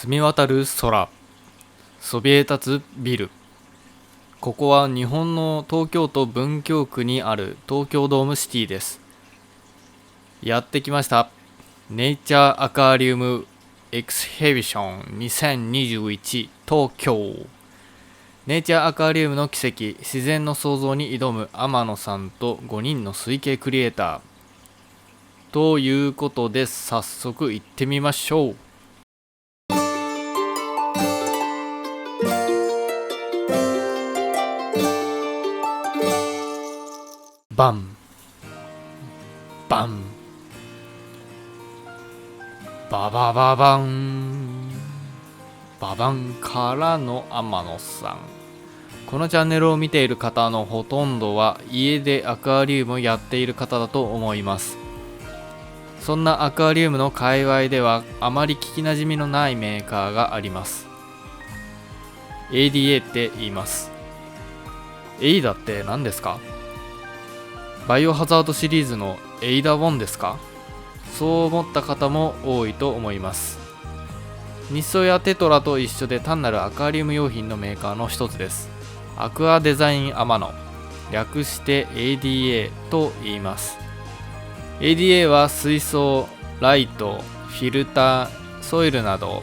澄み渡る空、そびえ立つビル。ここは日本の東京都文京区にある東京ドームシティです。やってきました。ネイチャーアクアリウムエクスヒビション2021東京。ネイチャーアクアリウムの奇跡、自然の創造に挑む天野さんと5人の推計クリエイター。ということで早速行ってみましょう。バンバンババババンババンからの天野さん。このチャンネルを見ている方のほとんどは家でアクアリウムをやっている方だと思います。そんなアクアリウムの界隈ではあまり聞きなじみのないメーカーがあります。 ADA って言います。エイダって何ですか？バイオハザードシリーズのエイダ1ですか？そう思った方も多いと思います。日ソやテトラと一緒で単なるアクアリウム用品のメーカーの一つです。アクアデザインアマノ、略して ADA と言います。 ADA は水槽、ライト、フィルター、ソイルなど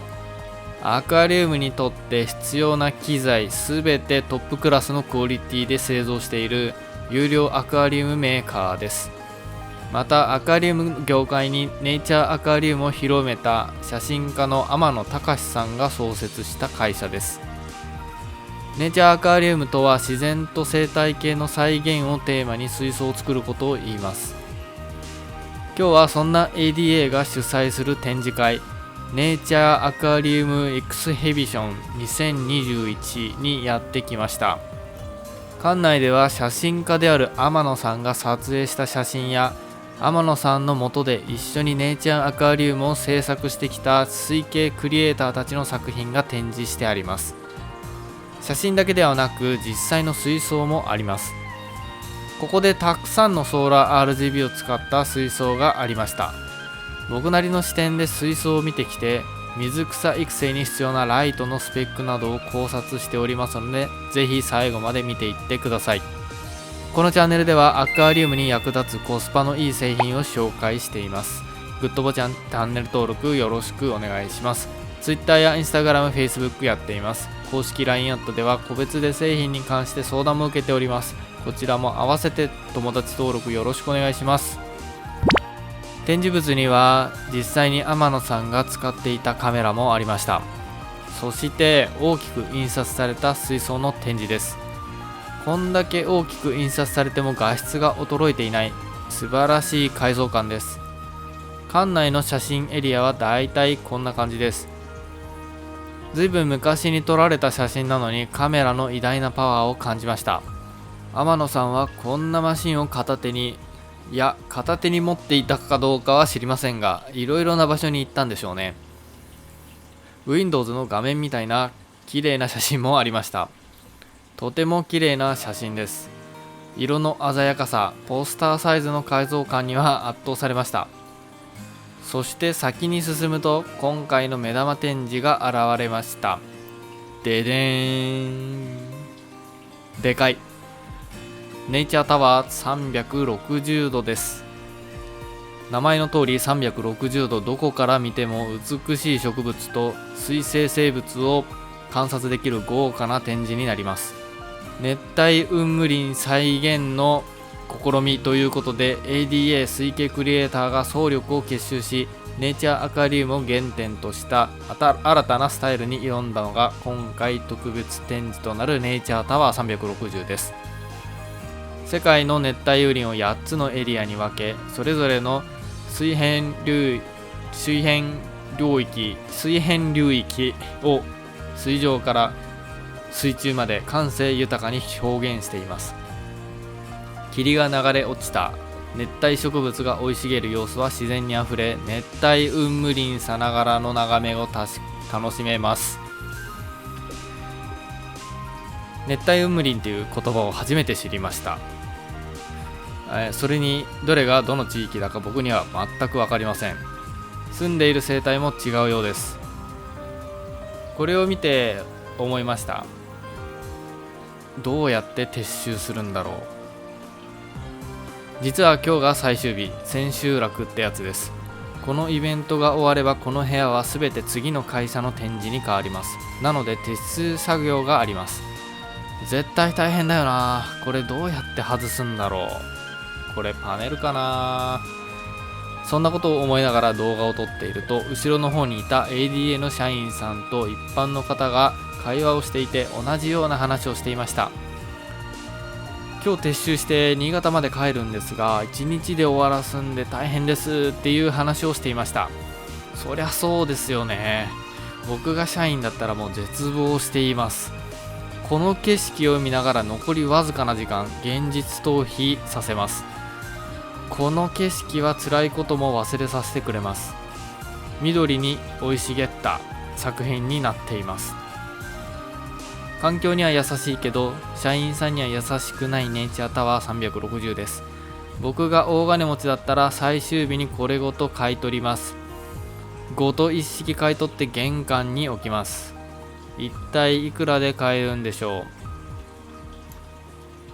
アクアリウムにとって必要な機材すべてトップクラスのクオリティで製造している有料アクアリウムメーカーです。またアクアリウム業界にネイチャーアクアリウムを広めた写真家の天野隆さんが創設した会社です。ネイチャーアクアリウムとは自然と生態系の再現をテーマに水槽を作ることを言います。今日はそんな ADA が主催する展示会ネイチャーアクアリウムエクスヒビション2021にやってきました。館内では写真家である天野さんが撮影した写真や天野さんの下で一緒にネイチャーアクアリウムを制作してきた推計クリエイターたちの作品が展示してあります。写真だけではなく実際の水槽もあります。ここでたくさんのソーラー RGB を使った水槽がありました。僕なりの視点で水槽を見てきて水草育成に必要なライトのスペックなどを考察しておりますので、ぜひ最後まで見ていってください。このチャンネルではアクアリウムに役立つコスパのいい製品を紹介しています。グッドボタン、チャンネル登録よろしくお願いします。Twitter や Instagram、Facebook やっています。公式 LINE アットでは個別で製品に関して相談も受けております。こちらも合わせて友達登録よろしくお願いします。展示物には実際に天野さんが使っていたカメラもありました。そして大きく印刷された水槽の展示です。こんだけ大きく印刷されても画質が衰えていない素晴らしい解像感です。館内の写真エリアはだいたいこんな感じです。ずいぶん昔に撮られた写真なのにカメラの偉大なパワーを感じました。天野さんはこんなマシンを片手に持っていたかどうかは知りませんが、いろいろな場所に行ったんでしょうね。Windows の画面みたいな綺麗な写真もありました。とても綺麗な写真です。色の鮮やかさ、ポスターサイズの解像感には圧倒されました。そして先に進むと今回の目玉展示が現れました。ででーん、でかいネイチャータワー360度です。名前の通り360度どこから見ても美しい植物と水生生物を観察できる豪華な展示になります。熱帯雲霧林再現の試みということで ADA 推計クリエイターが総力を結集しネイチャーアクアリウムを原点とした新たなスタイルに挑んだのが今回特別展示となるネイチャータワー360です。世界の熱帯雨林を8つのエリアに分け、それぞれの水辺流域を水上から水中まで感性豊かに表現しています。霧が流れ落ちた熱帯植物が生い茂る様子は自然にあふれ、熱帯雲霧林さながらの眺めを楽しめます。熱帯雲霧林という言葉を初めて知りました。それにどれがどの地域だか僕には全く分かりません。住んでいる生態も違うようです。これを見て思いました。どうやって撤収するんだろう。実は今日が最終日、千秋楽ってやつです。このイベントが終わればこの部屋はすべて次の会社の展示に変わります。なので撤収作業があります。絶対大変だよな。これどうやって外すんだろう。これパネルかな。そんなことを思いながら動画を撮っていると、後ろの方にいた ADA の社員さんと一般の方が会話をしていて、同じような話をしていました。今日撤収して新潟まで帰るんですが、1日で終わらすんで大変ですっていう話をしていました。そりゃそうですよね。僕が社員だったらもう絶望しています。この景色を見ながら残りわずかな時間、現実逃避させます。この景色は辛いことも忘れさせてくれます。緑に生い茂った作品になっています。環境には優しいけど社員さんには優しくないネイチャータワー360です。僕が大金持ちだったら最終日にこれごと買い取ります。ごと一式買い取って玄関に置きます。一体いくらで買えるんでしょ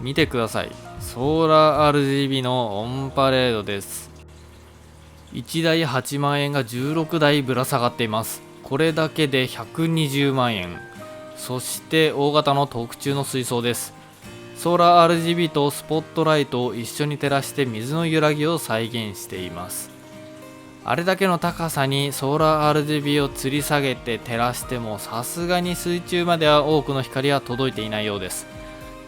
う。見てください。ソーラー RGB のオンパレードです。1台8万円が16台ぶら下がっています。これだけで120万円。そして大型の特注の水槽です。ソーラー RGB とスポットライトを一緒に照らして水の揺らぎを再現しています。あれだけの高さにソーラー RGB を吊り下げて照らしても、さすがに水中までは多くの光は届いていないようです。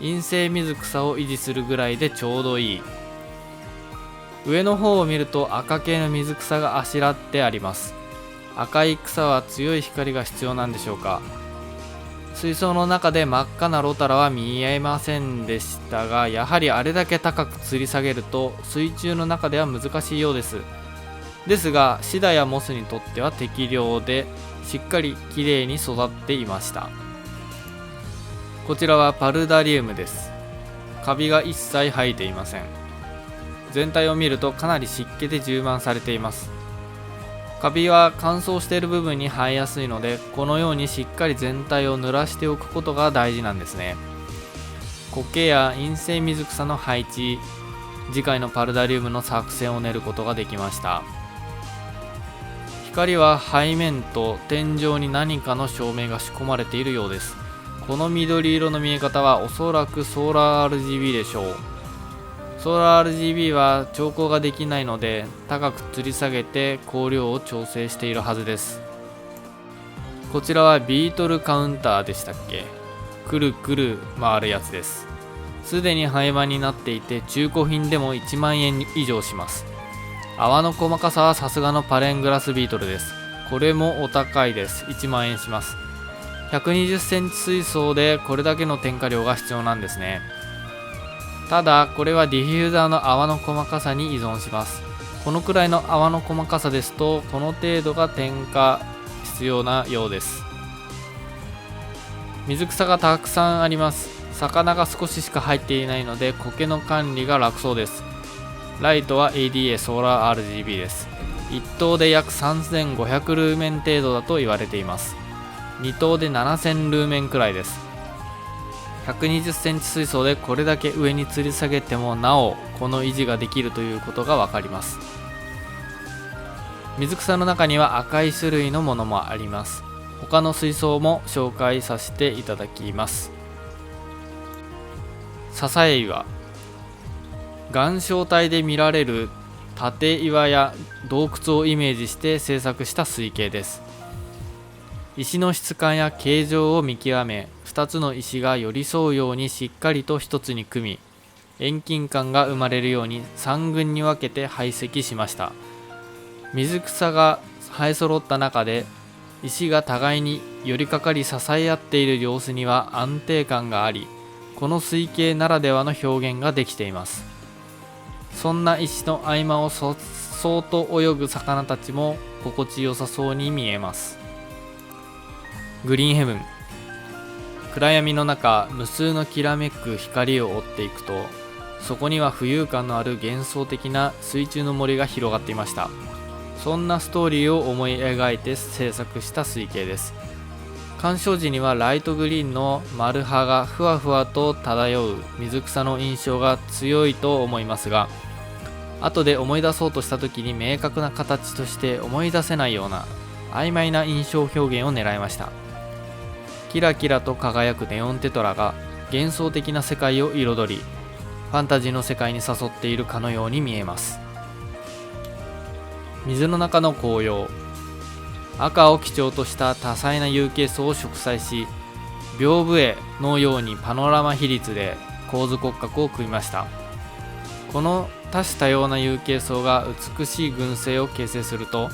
陰性水草を維持するぐらいでちょうどいい。上の方を見ると赤系の水草があしらってあります。赤い草は強い光が必要なんでしょうか。水槽の中で真っ赤なロタラは見えませんでしたが、やはりあれだけ高く吊り下げると水中の中では難しいようです。ですがシダやモスにとっては適量で、しっかりきれいに育っていました。こちらはパルダリウムです。カビが一切生えていません。全体を見るとかなり湿気で充満されています。カビは乾燥している部分に生えやすいので、このようにしっかり全体を濡らしておくことが大事なんですね。苔や陰性水草の配置、次回のパルダリウムの作戦を練ることができました。光は背面と天井に何かの照明が仕込まれているようです。この緑色の見え方はおそらくソーラー RGB でしょう。ソーラー RGB は調光ができないので、高く吊り下げて光量を調整しているはずです。こちらはビートルカウンターでしたっけ。くるくる回るやつです。すでに廃盤になっていて、中古品でも1万円以上します。泡の細かさはさすがのパレングラスビートルです。これもお高いです。1万円します。120センチ水槽でこれだけの添加量が必要なんですね。ただこれはディフューザーの泡の細かさに依存します。このくらいの泡の細かさですと、この程度が添加必要なようです。水草がたくさんあります。魚が少ししか入っていないので苔の管理が楽そうです。ライトは ADA ソーラー RGB です。1灯で約3500ルーメン程度だと言われています。2灯で7000ルーメンくらいです。120センチ水槽でこれだけ上に吊り下げてもなおこの維持ができるということがわかります。水草の中には赤い種類のものもあります。他の水槽も紹介させていただきます。笹岩、岩礁帯で見られる縦岩や洞窟をイメージして制作した水形です。石の質感や形状を見極め、2つの石が寄り添うようにしっかりと1つに組み、遠近感が生まれるように3群に分けて配積しました。水草が生え揃った中で石が互いに寄りかかり支え合っている様子には安定感があり、この水形ならではの表現ができています。そんな石の合間をそっそうと泳ぐ魚たちも心地よさそうに見えます。グリーンヘブン、暗闇の中無数のきらめく光を追っていくと、そこには浮遊感のある幻想的な水中の森が広がっていました。そんなストーリーを思い描いて制作した水形です。鑑賞時にはライトグリーンの丸葉がふわふわと漂う水草の印象が強いと思いますが、後で思い出そうとした時に明確な形として思い出せないような曖昧な印象表現を狙いました。キラキラと輝くネオンテトラが幻想的な世界を彩り、ファンタジーの世界に誘っているかのように見えます。水の中の紅葉、赤を基調とした多彩な有形層を植栽し、屏風絵のようにパノラマ比率で構図骨格を組みました。この多種多様な有形層が美しい群生を形成すると、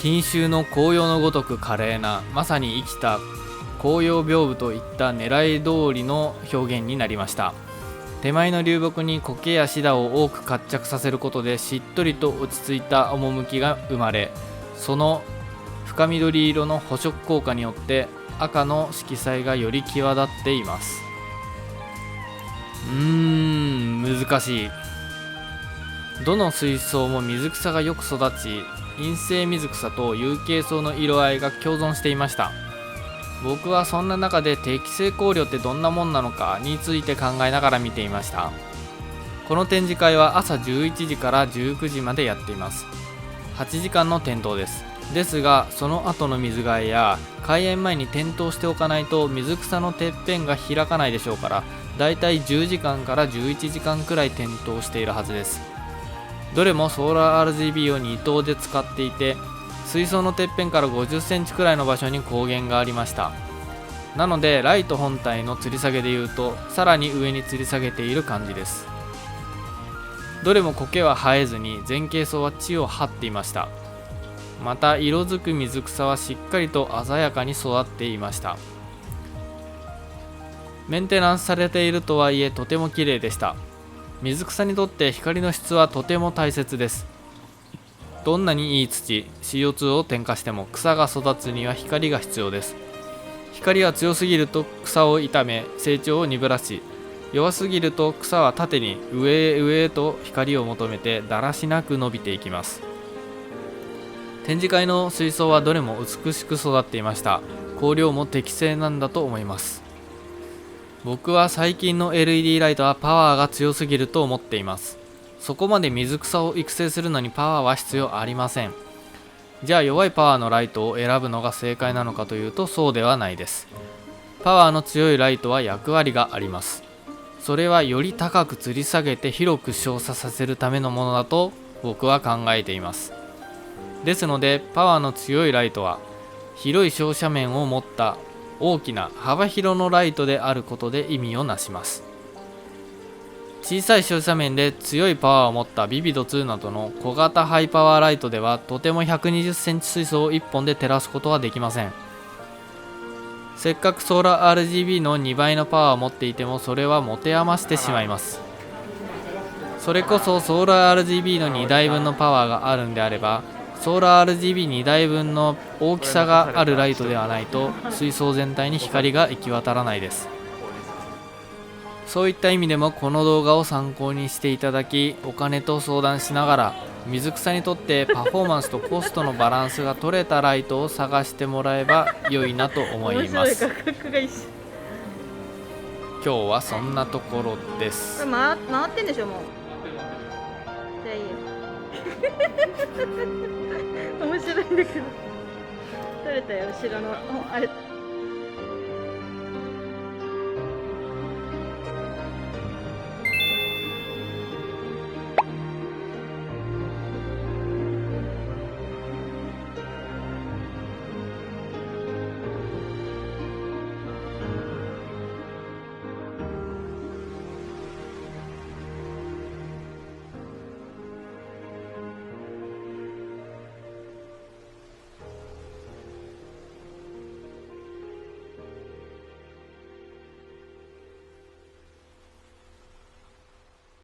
錦秋の紅葉のごとく華麗な、まさに生きた紅葉屏風といった狙い通りの表現になりました。手前の流木に苔やシダを多く活着させることでしっとりと落ち着いた趣が生まれ、その深緑色の補色効果によって赤の色彩がより際立っています。難しい。どの水槽も水草がよく育ち、陰性水草と有形層の色合いが共存していました。僕はそんな中で適正考慮ってどんなもんなのかについて考えながら見ていました。この展示会は朝11時から19時までやっています。8時間の点灯です。ですが、その後の水替えや開園前に点灯しておかないと水草のてっぺんが開かないでしょうから、だいたい10時間から11時間くらい点灯しているはずです。どれもソーラー RGB を2灯で使っていて、水槽のてっぺんから50センチくらいの場所に光源がありました。なのでライト本体の吊り下げでいうと、さらに上に吊り下げている感じです。どれも苔は生えずに前傾層は地を張っていました。また色づく水草はしっかりと鮮やかに育っていました。メンテナンスされているとはいえとても綺麗でした。水草にとって光の質はとても大切です。どんなにいい土 CO2 を添加しても草が育つには光が必要です。光が強すぎると草を傷め成長を鈍らし、弱すぎると草は縦に上へ上へと光を求めてだらしなく伸びていきます。展示会の水槽はどれも美しく育っていました。光量も適正なんだと思います。僕は最近の LED ライトはパワーが強すぎると思っています。そこまで水草を育成するのにパワーは必要ありません。じゃあ弱いパワーのライトを選ぶのが正解なのかというとそうではないです。パワーの強いライトは役割があります。それはより高く吊り下げて広く照射させるためのものだと僕は考えています。ですのでパワーの強いライトは広い照射面を持った大きな幅広のライトであることで意味をなします。小さい照射面で強いパワーを持ったビビド2などの小型ハイパワーライトではとても120センチ水槽を1本で照らすことはできません。せっかくソーラー RGB の2倍のパワーを持っていてもそれは持て余してしまいます。それこそソーラー RGB の2台分のパワーがあるんであれば、ソーラー RGB2 台分の大きさがあるライトではないと水槽全体に光が行き渡らないです。そういった意味でもこの動画を参考にしていただき、お金と相談しながら水草にとってパフォーマンスとコストのバランスが取れたライトを探してもらえば良いなと思います。今日はそんなところです。これ回ってんでしょもう。じゃあいいよ。面白いんだけど。取れたよ後ろのあれ。